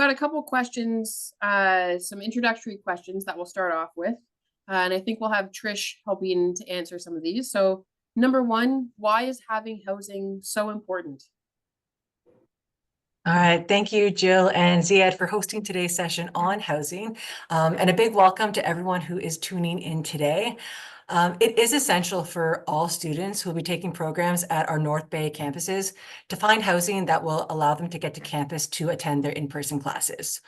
got a couple questions, some introductory questions that we'll start off with. And I think we'll have Trish helping to answer some of these. So number one, why is having housing so important? All right, thank you, Jill and Ziad, for hosting today's session on housing. And a big welcome to everyone who is tuning in today. It is essential for all students who will be taking programs at our North Bay campuses to find housing that will allow them to get to campus to attend their in-person classes.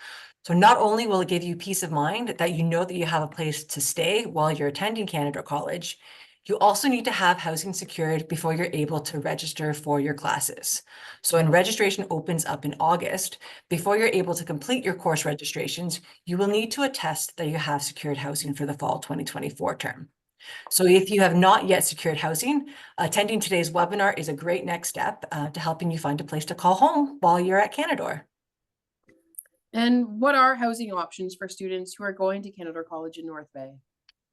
So not only will it give you peace of mind that you know that you have a place to stay while you're attending Canadore College, you also need to have housing secured before you're able to register for your classes. So when registration opens up in August, before you're able to complete your course registrations, you will need to attest that you have secured housing for the fall 2024 term. So if you have not yet secured housing, attending today's webinar is a great next step to helping you find a place to call home while you're at Canadore. And what are housing options for students who are going to Canadore College in North Bay?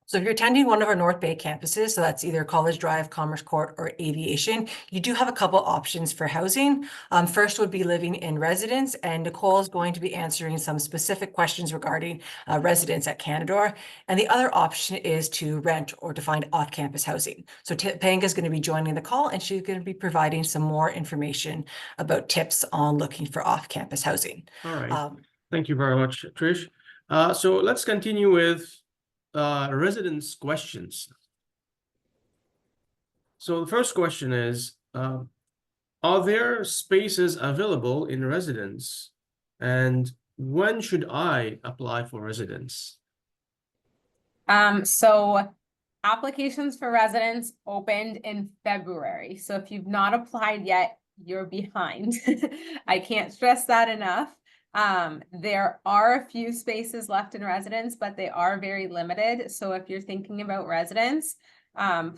So if you're attending one of our North Bay campuses, so that's either College Drive, Commerce Court, or Aviation, you do have a couple options for housing. First would be living in residence, and Nicole is going to be answering some specific questions regarding residence at Canadore. And the other option is to rent or to find off-campus housing. So Panga is going to be joining the call, and she's going to be providing some more information about tips on looking for off-campus housing. All right. Thank you very much, Trish. So let's continue with residence questions. So the first question is, are there spaces available in residence, and when should I apply for residence? So applications for residence opened in February. So if you've not applied yet, you're behind. I can't stress that enough. There are a few spaces left in residence, but they are very limited. So if you're thinking about residence,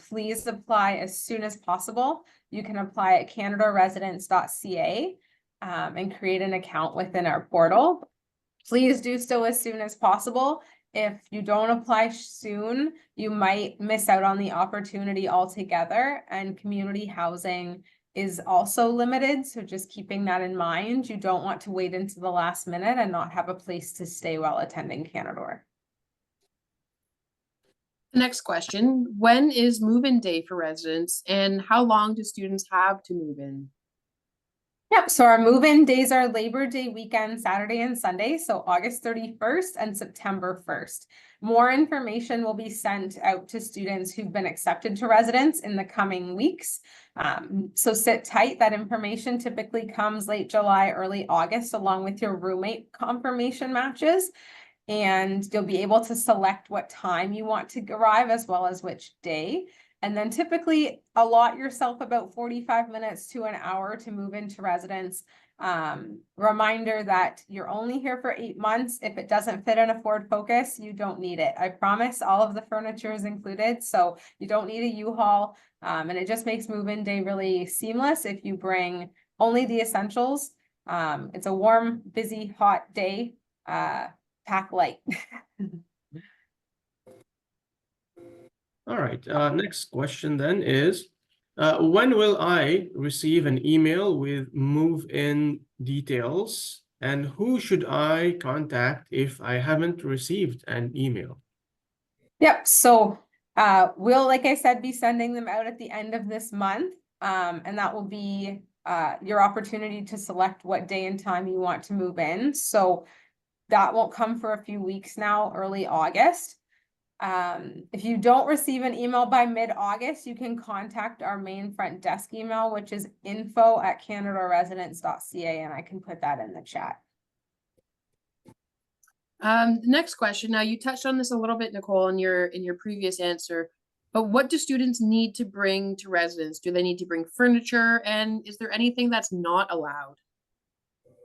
please apply as soon as possible. You can apply at canadoresidence.ca and create an account within our portal. Please do so as soon as possible. If you don't apply soon, you might miss out on the opportunity altogether, and community housing is also limited. So just keeping that in mind, you don't want to wait into the last minute and not have a place to stay while attending Canadore. Next question, when is move-in day for residents, and how long do students have to move in? Yep, so our move-in days are Labor Day weekend, Saturday and Sunday, so August 31st and September 1st. More information will be sent out to students who've been accepted to residence in the coming weeks. So sit tight. That information typically comes late July, early August, along with your roommate confirmation matches. And you'll be able to select what time you want to arrive as well as which day. And then typically allot yourself about 45 minutes to an hour to move into residence. Reminder that you're only here for 8 months. If it doesn't fit in a Ford Focus, you don't need it. I promise all of the furniture is included, so you don't need a U-Haul. And it just makes move-in day really seamless if you bring only the essentials. It's a warm, busy, hot day. Pack light. All right, next question then is, when will I receive an email with move-in details, and who should I contact if I haven't received an email? Yep, so we'll, like I said, be sending them out at the end of this month, and that will be your opportunity to select what day and time you want to move in. So that won't come for a few weeks now, early August. If you don't receive an email by mid-August, you can contact our main front desk email, which is info@canadoresidence.ca, and I can put that in the chat. Next question. Now you touched on this a little bit, Nicole, in your previous answer, but what do students need to bring to residence? Do they need to bring furniture? And is there anything that's not allowed?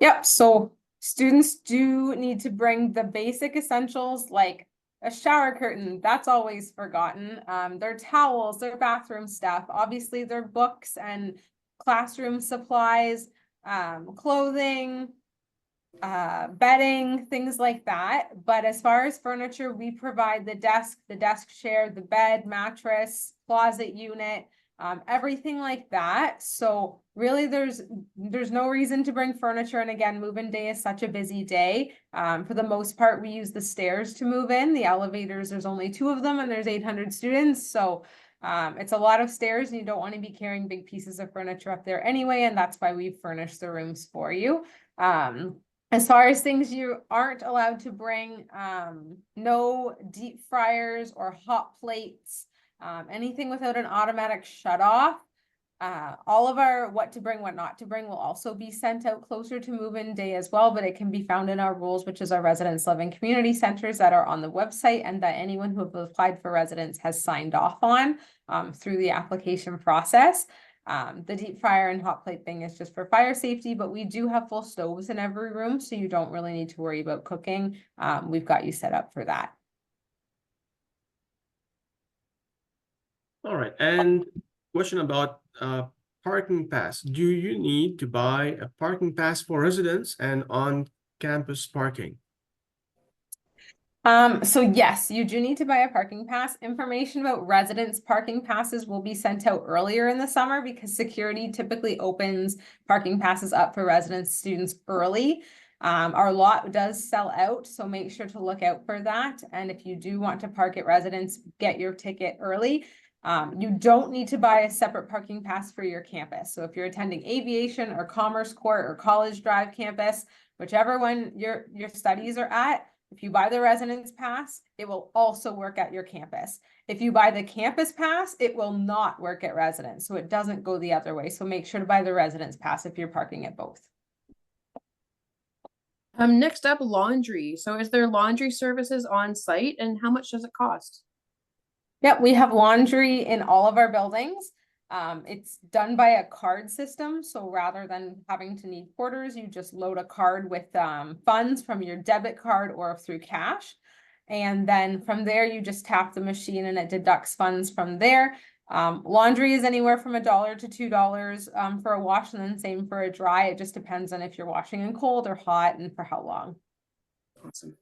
Yep, so students do need to bring the basic essentials like a shower curtain. That's always forgotten. Their towels, their bathroom stuff, obviously their books and classroom supplies, clothing, bedding, things like that. But as far as furniture, we provide the desk chair, the bed, mattress, closet unit, everything like that. So really there's no reason to bring furniture. And again, move-in day is such a busy day. For the most part, we use the stairs to move in. The elevators, there's only 2 of them and there's 800 students. So it's a lot of stairs and you don't want to be carrying big pieces of furniture up there anyway. And that's why we furnish the rooms for you. As far as things you aren't allowed to bring, no deep fryers or hot plates, anything without an automatic shut off. All of our what to bring, what not to bring will also be sent out closer to move-in day as well, but it can be found in our rules, which is our residence living community centers that are on the website and that anyone who have applied for residence has signed off on through the application process. The deep fryer and hot plate thing is just for fire safety, but we do have full stoves in every room, so you don't really need to worry about cooking. We've got you set up for that. All right, and question about parking pass. Do you need to buy a parking pass for residents and on-campus parking? So yes, you do need to buy a parking pass. Information about residents parking passes will be sent out earlier in the summer because security typically opens parking passes up for residents, students early. Our lot does sell out, so make sure to look out for that. And if you do want to park at residents, get your ticket early. You don't need to buy a separate parking pass for your campus. So if you're attending aviation or Commerce Court or College Drive campus, whichever one your studies are at, if you buy the residence pass, it will also work at your campus. If you buy the campus pass, it will not work at residence. So it doesn't go the other way. So make sure to buy the residence pass if you're parking at both. Next up, laundry. So is there laundry services on site and how much does it cost? Yep, we have laundry in all of our buildings. It's done by a card system. So rather than having to need quarters, you just load a card with funds from your debit card or through cash. And then from there, you just tap the machine and it deducts funds from there. Laundry is anywhere from $1 to $2 for a wash, and then same for a dry. It just depends on if you're washing in cold or hot and for how long. Awesome.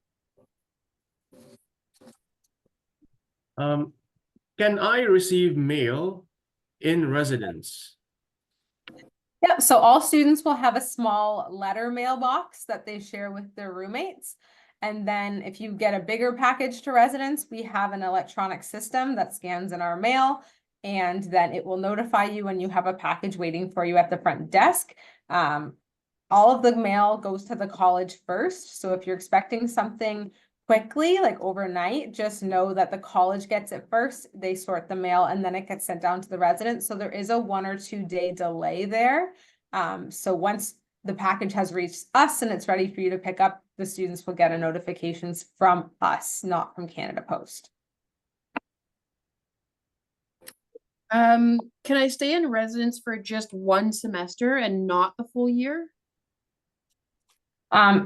Can I receive mail in residence? Yep, so all students will have a small letter mailbox that they share with their roommates. And then if you get a bigger package to residence, we have an electronic system that scans in our mail, and then it will notify you when you have a package waiting for you at the front desk. All of the mail goes to the college first. So if you're expecting something quickly, like overnight, just know that the college gets it first. They sort the mail and then it gets sent down to the residents. So there is a 1 or 2 day delay there. So once the package has reached us and it's ready for you to pick up, the students will get a notifications from us, not from Canada Post. Can I stay in residence for just 1 semester and not the full year?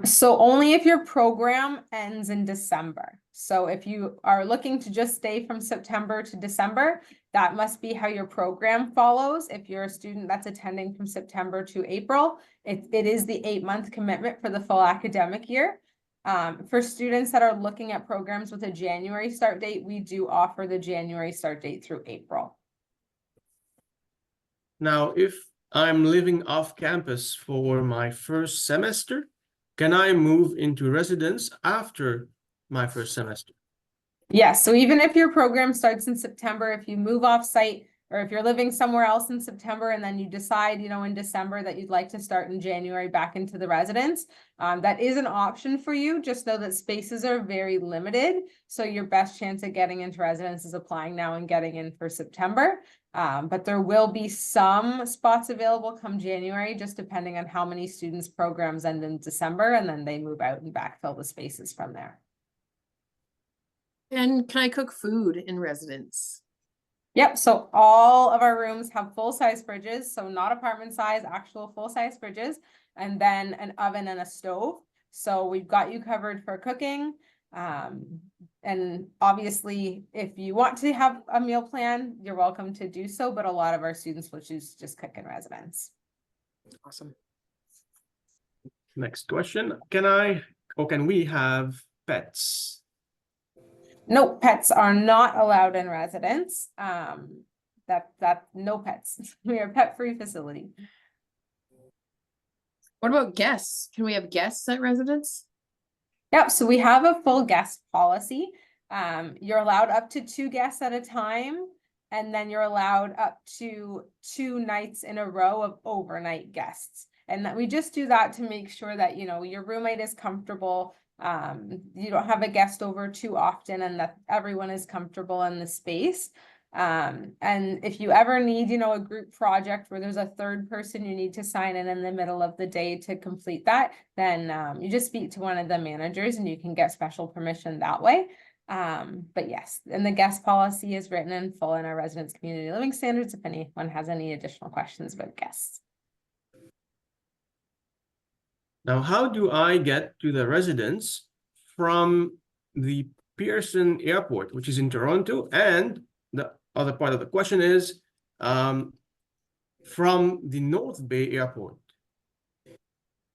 So only if your program ends in December. So if you are looking to just stay from September to December, that must be how your program follows. If you're a student that's attending from September to April, it is the 8-month commitment for the full academic year. For students that are looking at programs with a January start date, we do offer the January start date through April. Now, if I'm living off campus for my first semester, can I move into residence after my first semester? Yes, so even if your program starts in September, if you move off site, or if you're living somewhere else in September and then you decide, in December that you'd like to start in January back into the residence, that is an option for you. Just know that spaces are very limited. So your best chance at getting into residence is applying now and getting in for September. But there will be some spots available come January, just depending on how many students' programs end in December, and then they move out and backfill the spaces from there. And can I cook food in residence? Yep, so all of our rooms have full-size fridges, so not apartment size, actual full-size fridges, and then an oven and a stove. So we've got you covered for cooking. And obviously, if you want to have a meal plan, you're welcome to do so, but a lot of our students will choose just cook in residence. Awesome. Next question. Can we have pets? No, pets are not allowed in residence. no pets. We are a pet-free facility. What about guests? Can we have guests at residence? Yep, so we have a full guest policy. You're allowed up to 2 guests at a time, and then you're allowed up to 2 nights in a row of overnight guests. And that we just do that to make sure that, you know, your roommate is comfortable. You don't have a guest over too often, and that everyone is comfortable in the space. And if you ever need, you know, a group project where there's a third person you need to sign in the middle of the day to complete that, then you just speak to one of the managers and you can get special permission that way. But yes, and the guest policy is written in full in our residence community living standards if anyone has any additional questions about guests. Now, how do I get to the residence from the Pearson Airport, which is in Toronto? And the other part of the question is from the North Bay Airport.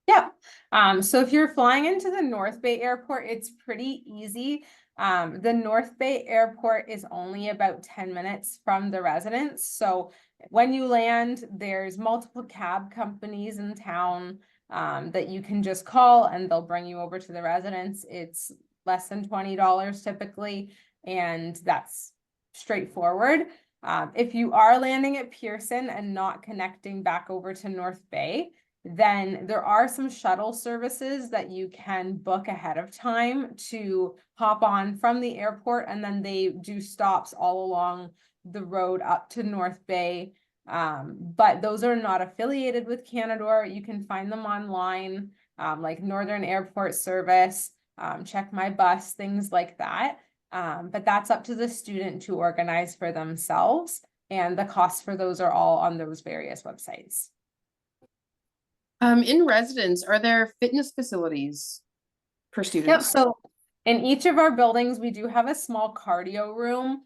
Yeah. So if you're flying into the North Bay Airport, it's pretty easy. The North Bay Airport is only about 10 minutes from the residence. So when you land, there's multiple cab companies in town that you can just call and they'll bring you over to the residence. It's less than $20 typically, and that's straightforward. If you are landing at Pearson and not connecting back over to North Bay, then there are some shuttle services that you can book ahead of time to hop on from the airport, and then they do stops all along the road up to North Bay. But those are not affiliated with Canadore. You can find them online, like Northern Airport Service, Check My Bus, things like that. But that's up to the student to organize for themselves, and the costs for those are all on those various websites. In residence, are there fitness facilities for Yep, students? so in each of our buildings, we do have a small cardio room.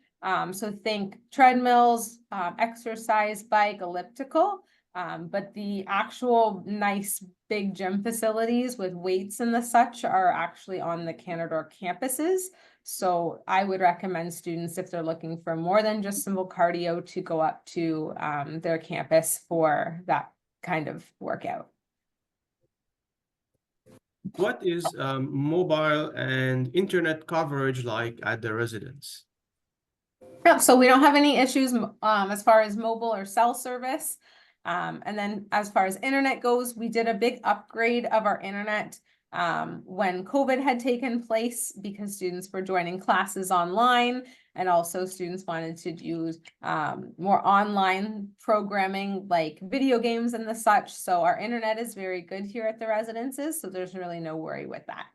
So think treadmills, exercise bike, elliptical, but the actual nice big gym facilities with weights and the such are actually on the Canadore campuses. So I would recommend students, if they're looking for more than just simple cardio, to go up to their campus for that kind of workout. What is mobile and internet coverage like at the residence? Yeah, so we don't have any issues as far as mobile or cell service. And then as far as internet goes, we did a big upgrade of our internet when COVID had taken place, because students were joining classes online, and also students wanted to use more online programming like video games and the such. So our internet is very good here at the residences, so there's really no worry with that.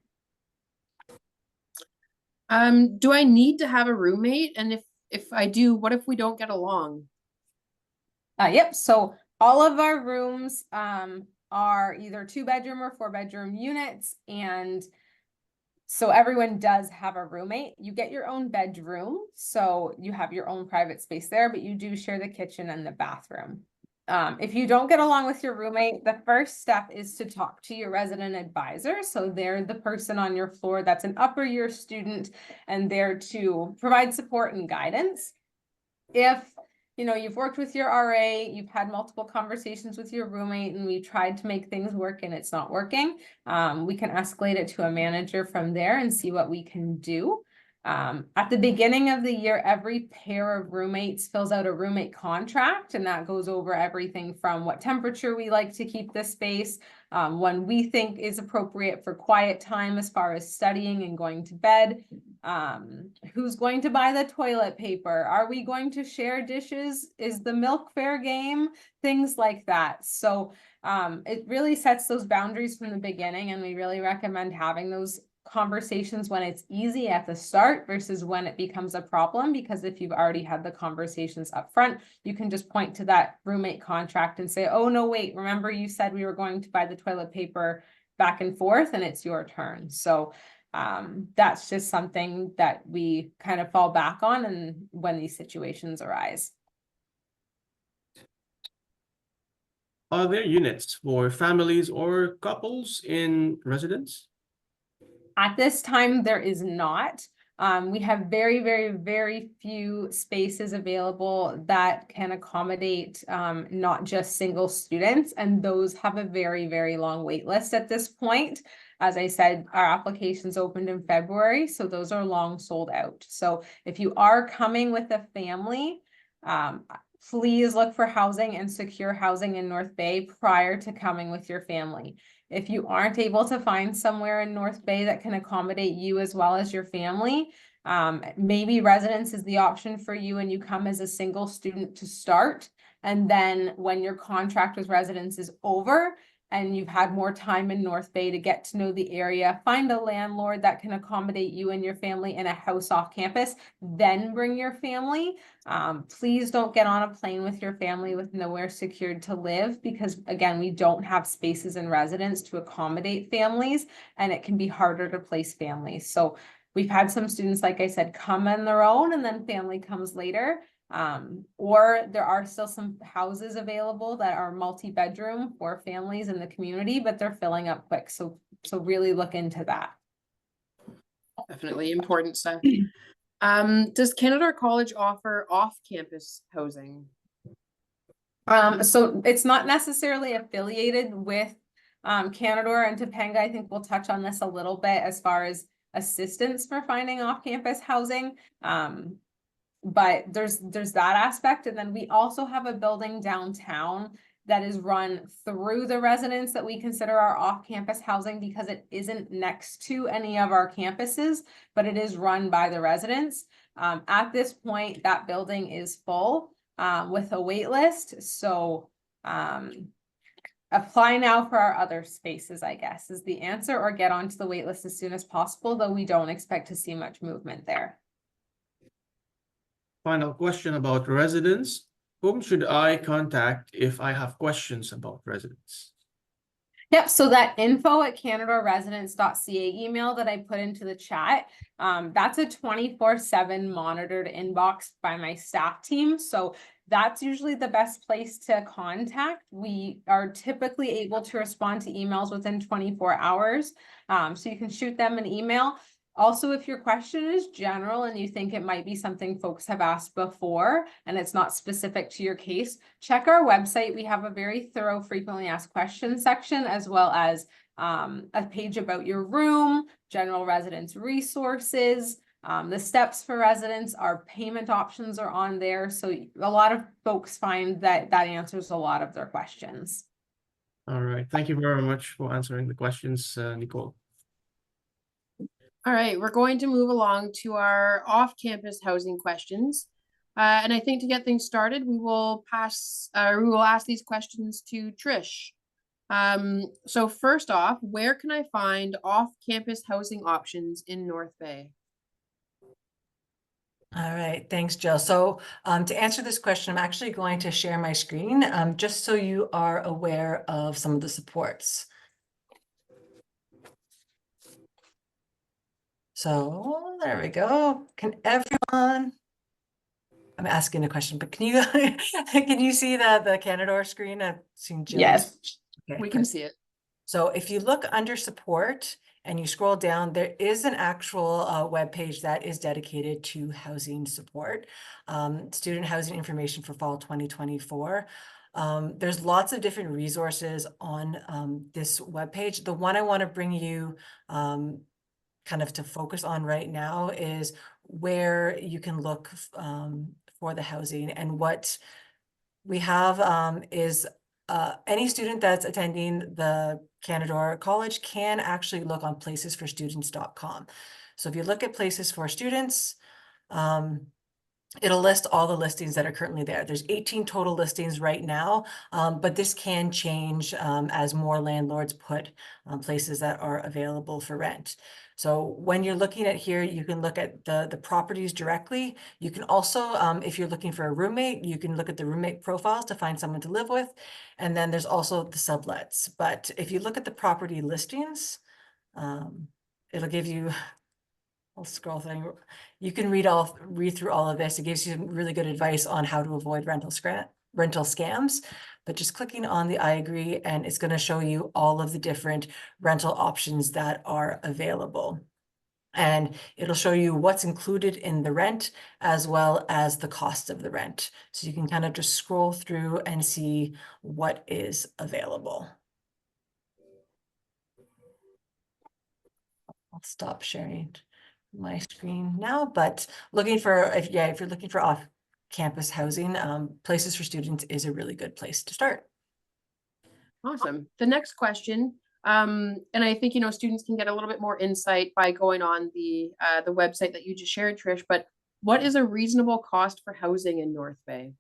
Do I need to have a roommate? And if I do, what if we don't get along? Yep, so all of our rooms are either 2-bedroom or 4-bedroom units, and so everyone does have a roommate. You get your own bedroom, so you have your own private space there, but you do share the kitchen and the bathroom. If you don't get along with your roommate, the first step is to talk to your resident advisor. So they're the person on your floor that's an upper year student and there to provide support and guidance. If you know, you've worked with your RA, you've had multiple conversations with your roommate, and we tried to make things work and it's not working, we can escalate it to a manager from there and see what we can do. At the beginning of the year, every pair of roommates fills out a roommate contract, and that goes over everything from what temperature we like to keep the space, when we think is appropriate for quiet time as far as studying and going to bed, who's going to buy the toilet paper, are we going to share dishes, is the milk fair game, things like that. So it really sets those boundaries from the beginning, and we really recommend having those conversations when it's easy at the start versus when it becomes a problem, because if you've already had the conversations up front, you can just point to that roommate contract and say, oh no, wait, remember you said we were going to buy the toilet paper back and forth and it's your turn. So that's just something that we kind of fall back on and when these situations arise. Are there units for families or couples in residence? At this time, there is not. We have very, very, very few spaces available that can accommodate not just single students, and those have a very, very long wait list at this point. As I said, our applications opened in February, so those are long sold out. So if you are coming with a family, please look for housing and secure housing in North Bay prior to coming with your family. If you aren't able to find somewhere in North Bay that can accommodate you as well as your family, maybe residence is the option for you and you come as a single student to start. And then when your contract with residence is over and you've had more time in North Bay to get to know the area, find a landlord that can accommodate you and your family in a house off campus, then bring your family. Please don't get on a plane with your family with nowhere secured to live, because again, we don't have spaces in residence to accommodate families, and it can be harder to place families. So we've had some students, like I said, come on their own and then family comes later. Or there are still some houses available that are multi-bedroom for families in the community, but they're filling up quick. So really look into that. Definitely important stuff. Does Canadore College offer off-campus housing? So it's not necessarily affiliated with Canadore and Topanga. I think we'll touch on this a little bit as far as assistance for finding off-campus housing. But there's that aspect. And then we also have a building downtown that is run through the residents that we consider our off-campus housing, because it isn't next to any of our campuses, but it is run by the residents. At this point, that building is full with a wait list. So apply now for our other spaces, I guess, is the answer, or get onto the wait list as soon as possible, though we don't expect to see much movement there. Final question about residence. Whom should I contact if I have questions about residence? Yep, so that info@canadoresidence.ca email that I put into the chat, that's a 24/7 monitored inbox by my staff team. So that's usually the best place to contact. We are typically able to respond to emails within 24 hours. So you can shoot them an email. Also, if your question is general and you think it might be something folks have asked before and it's not specific to your case, check our website. We have a very thorough frequently asked questions section, as well as a page about your room, general residence resources, the steps for residents, our payment options are on there. So a lot of folks find that answers a lot of their questions. All right. Thank you very much for answering the questions, Nicole. All right, we're going to move along to our off-campus housing questions. And I think to get things started, we will ask these questions to Trish. So first off, where can I find off-campus housing options in North Bay? All right, thanks, Jill. So to answer this question, I'm actually going to share my screen just so you are aware of some of the supports. So there we go. Can everyone, I'm asking a question, but can you can you see the Canadore screen? I've seen Jill. Yes. Okay, We can see it. So if you look under support and you scroll down, there is an actual web page that is dedicated to housing support, student housing information for fall 2024. There's lots of different resources on this webpage. The one I want to bring you kind of to focus on right now is where you can look for the housing. And what we have is any student that's attending the Canadore College can actually look on placesforstudents.com. So if you look at Places for Students, it'll list all the listings that are currently there. There's 18 total listings right now, but this can change as more landlords put places that are available for rent. So when you're looking at here, you can look at the properties directly. You can also, if you're looking for a roommate, you can look at the roommate profiles to find someone to live with. And then there's also the sublets. But if you look at the property listings, it'll give you, I'll scroll through. You can read through all of this. It gives you really good advice on how to avoid rental scams. But just clicking on the I agree, and it's going to show you all of the different rental options that are available. And it'll show you what's included in the rent as well as the cost of the rent. So you can kind of just scroll through and see what is available. I'll stop sharing my screen now, but if you're looking for off-campus housing, Places for Students is a really good place to start. Awesome. The next question, and I think, students can get a little bit more insight by going on the website that you just shared, Trish, but what is a reasonable cost for housing in North Bay?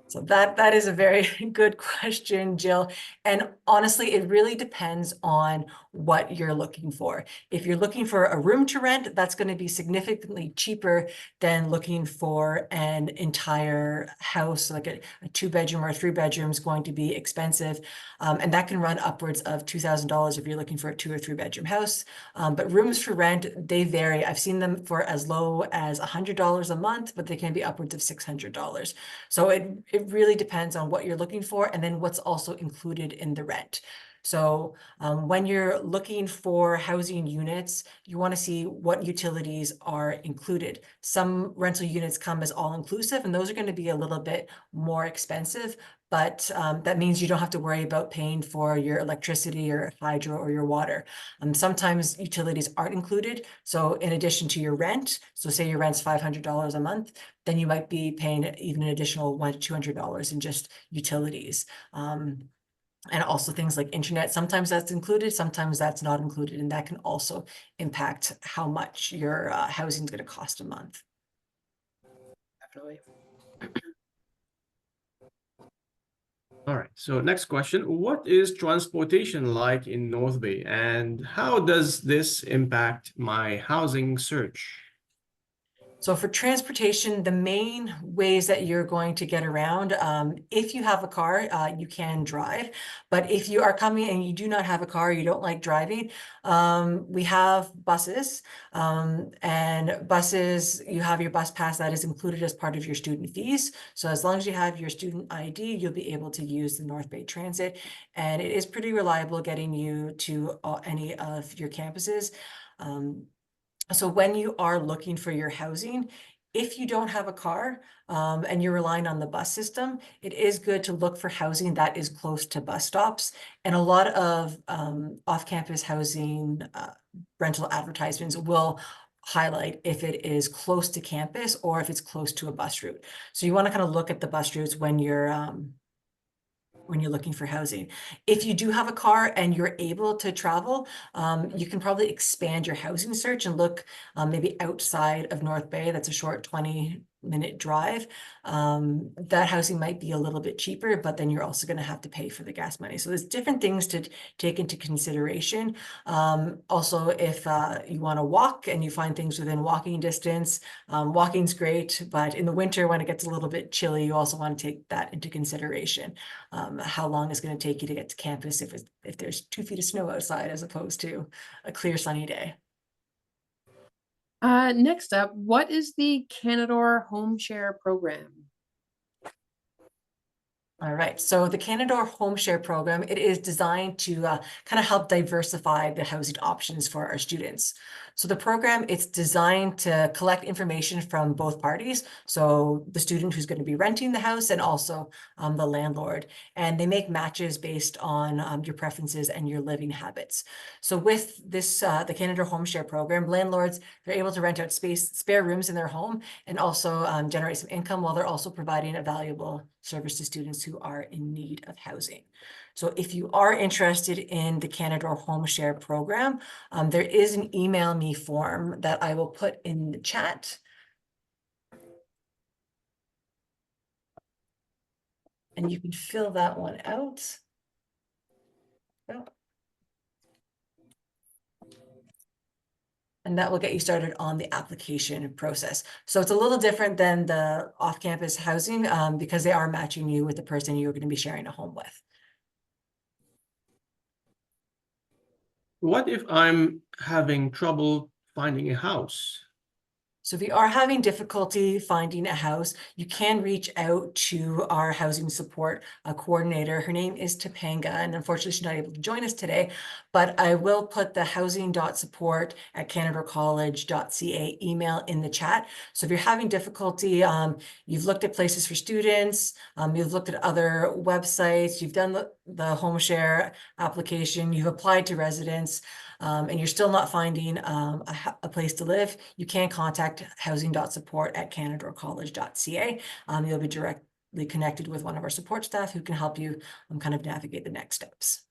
So that is a very good question, Jill. And honestly, it really depends on what you're looking for. If you're looking for a room to rent, that's going to be significantly cheaper than looking for an entire house, like a 2-bedroom or a 3-bedroom is going to be expensive. And that can run upwards of $2,000 if you're looking for a 2 or 3-bedroom house. But rooms for rent, they vary. I've seen them for as low as $100 a month, but they can be upwards of $600. So it really depends on what you're looking for and then what's also included in the rent. So when you're looking for housing units, you want to see what utilities are included. Some rental units come as all-inclusive, and those are going to be a little bit more expensive, but that means you don't have to worry about paying for your electricity, your hydro, or your water. Sometimes utilities aren't included. So in addition to your rent, so say your rent's $500 a month, then you might be paying even an additional $100 to $200 in just utilities. And also things like internet, sometimes that's included, sometimes that's not included, and that can also impact how much your housing is going to cost a month. Definitely. All right, so next question. What is transportation like in North Bay, and how does this impact my housing search? So for transportation, the main ways that you're going to get around, if you have a car, you can drive. But if you are coming and you do not have a car, you don't like driving, we have buses. And buses, you have your bus pass that is included as part of your student fees. So as long as you have your student ID, you'll be able to use the North Bay Transit. And it is pretty reliable getting you to any of your campuses. So when you are looking for your housing, if you don't have a car and you're relying on the bus system, it is good to look for housing that is close to bus stops. And a lot of off-campus housing rental advertisements will highlight if it is close to campus or if it's close to a bus route. So you want to kind of look at the bus routes when you're looking for housing. If you do have a car and you're able to travel, you can probably expand your housing search and look maybe outside of North Bay. That's a short 20-minute drive. That housing might be a little bit cheaper, but then you're also going to have to pay for the gas money. So there's different things to take into consideration. Also, if you want to walk and you find things within walking distance, walking's great, but in the winter when it gets a little bit chilly, you also want to take that into consideration. How long it's going to take you to get to campus if there's 2 feet of snow outside as opposed to a clear sunny day. Next up, what is the Canadore Home Share Program? All right, so the Canadore Home Share Program, it is designed to kind of help diversify the housing options for our students. So the program, it's designed to collect information from both parties. So the student who's going to be renting the house and also the landlord. And they make matches based on your preferences and your living habits. So with this, the Canadore Home Share Program, landlords, they're able to rent out spare rooms in their home and also generate some income while they're also providing a valuable service to students who are in need of housing. So if you are interested in the Canadore Home Share Program, there is an email me form that I will put in the chat. And you can fill that one out. Oh. And that will get you started on the application process. So it's a little different than the off-campus housing because they are matching you with the person you're going to be sharing a home with. What if I'm having trouble finding a house? So if you are having difficulty finding a house, you can reach out to our housing support coordinator. Her name is Topanga, and unfortunately she's not able to join us today, but I will put the housing.support@canadorecollege.ca email in the chat. So if you're having difficulty, you've looked at places for students, you've looked at other websites, you've done the home share application, you've applied to residence, and you're still not finding a place to live, you can contact housing.support@canadorecollege.ca. You'll be directly connected with one of our support staff who can help you kind of navigate the next steps.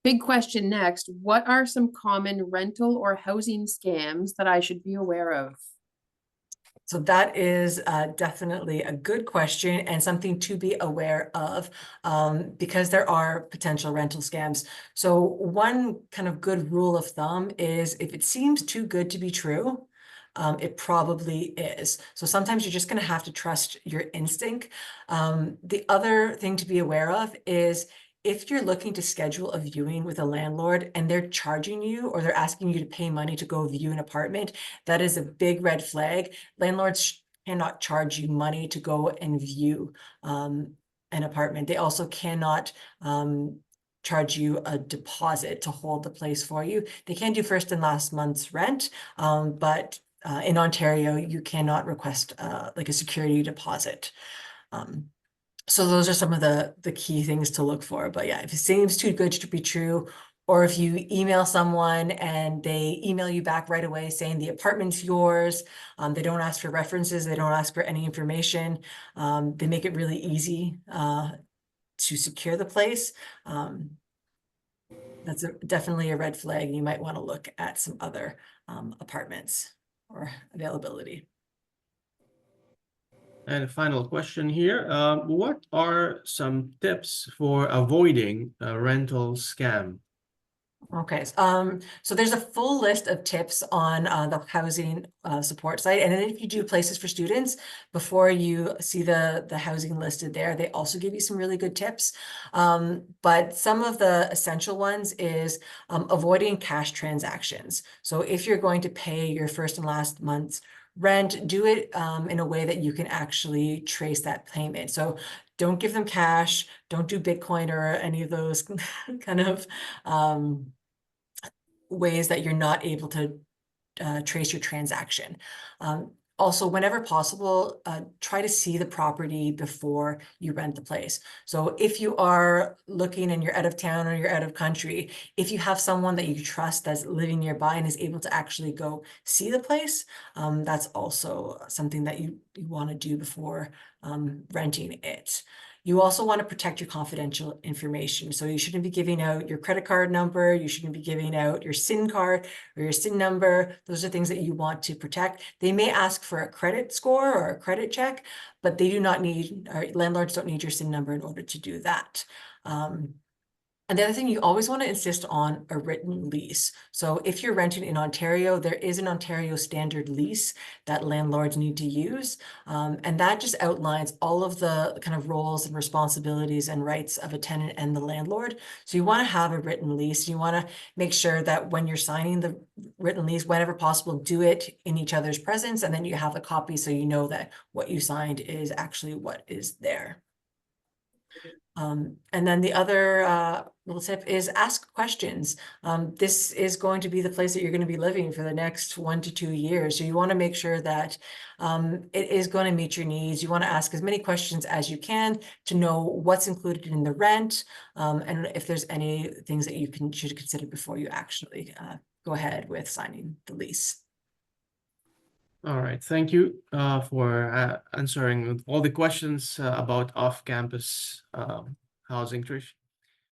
Big question next. What are some common rental or housing scams that I should be aware of? So that is definitely a good question and something to be aware of because there are potential rental scams. So one kind of good rule of thumb is if it seems too good to be true, it probably is. So sometimes you're just going to have to trust your instinct. The other thing to be aware of is if you're looking to schedule a viewing with a landlord and they're charging you or they're asking you to pay money to go view an apartment, that is a big red flag. Landlords cannot charge you money to go and view an apartment. They also cannot charge you a deposit to hold the place for you. They can do first and last month's rent, but in Ontario, you cannot request like a security deposit. So those are some of the key things to look for. But yeah, if it seems too good to be true, or if you email someone and they email you back right away saying the apartment's yours, they don't ask for references, they don't ask for any information, they make it really easy to secure the place. That's definitely a red flag. You might want to look at some other apartments or availability. And a final question here. What are some tips for avoiding a rental scam? Okay, so there's a full list of tips on the housing support site. And then if you do places for students, before you see the housing listed there, they also give you some really good tips. But some of the essential ones is avoiding cash transactions. So if you're going to pay your first and last month's rent, do it in a way that you can actually trace that payment. So don't give them cash, don't do Bitcoin or any of those kind of ways that you're not able to trace your transaction. Also, whenever possible, try to see the property before you rent the place. So if you are looking and you're out of town or you're out of country, if you have someone that you trust that's living nearby and is able to actually go see the place, that's also something that you want to do before renting it. You also want to protect your confidential information. So you shouldn't be giving out your credit card number. You shouldn't be giving out your SIN card or your SIN number. Those are things that you want to protect. They may ask for a credit score or a credit check, but they do not need, or landlords don't need your SIN number in order to do that. And the other thing, you always want to insist on a written lease. So if you're renting in Ontario, there is an Ontario standard lease that landlords need to use. And that just outlines all of the kind of roles and responsibilities and rights of a tenant and the landlord. So you want to have a written lease. You want to make sure that when you're signing the written lease, whenever possible, do it in each other's presence. And then you have a copy so you know that what you signed is actually what is there. And then the other little tip is ask questions. This is going to be the place that you're going to be living for the next 1 to 2 years. So you want to make sure that it is going to meet your needs. You want to ask as many questions as you can to know what's included in the rent and if there's any things that you should consider before you actually go ahead with signing the lease. All right, thank you for answering all the questions about off-campus housing, Trish.